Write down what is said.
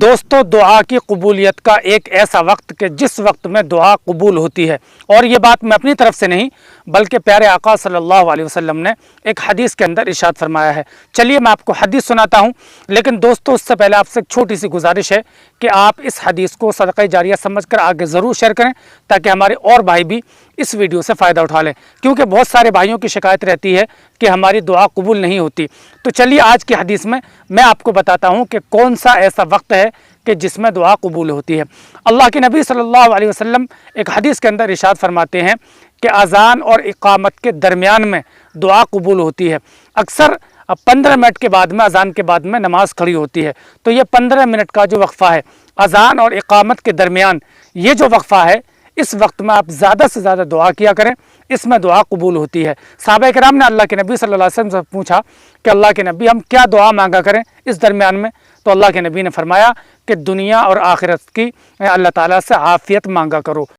دوستو دعا کی قبولیت کا ایک ایسا وقت کہ جس وقت میں دعا قبول ہوتی ہے، اور یہ بات میں اپنی طرف سے نہیں بلکہ پیارے آقا صلی اللہ علیہ وسلم نے ایک حدیث کے اندر ارشاد فرمایا ہے۔ چلیے میں آپ کو حدیث سناتا ہوں، لیکن دوستو اس سے پہلے آپ سے ایک چھوٹی سی گزارش ہے کہ آپ اس حدیث کو صدقہ جاریہ سمجھ کر آگے ضرور شیئر کریں تاکہ ہمارے اور بھائی بھی اس ویڈیو سے فائدہ اٹھا لیں، کیونکہ بہت سارے بھائیوں کی شکایت رہتی ہے کہ ہماری دعا قبول نہیں ہوتی۔ تو چلیے آج کی حدیث میں آپ کو بتاتا ہوں کہ کون سا ایسا وقت ہے کہ جس میں دعا قبول ہوتی ہے۔ اللہ کے نبی صلی اللہ علیہ وسلم ایک حدیث کے اندر ارشاد فرماتے ہیں کہ اذان اور اقامت کے درمیان میں دعا قبول ہوتی ہے۔ اکثر 15 منٹ کے بعد میں اذان کے بعد میں نماز کھڑی ہوتی ہے، تو یہ 15 منٹ کا جو وقفہ ہے اذان اور اقامت کے درمیان، یہ جو وقفہ ہے اس وقت میں آپ زیادہ سے زیادہ دعا کیا کریں، اس میں دعا قبول ہوتی ہے۔ صحابہ کرام نے اللہ کے نبی صلی اللہ علیہ وسلم سے پوچھا کہ اللہ کے نبی ہم کیا دعا مانگا کریں اس درمیان میں؟ تو اللہ کے نبی نے فرمایا کہ دنیا اور آخرت کی اللہ تعالیٰ سے عافیت مانگا کرو۔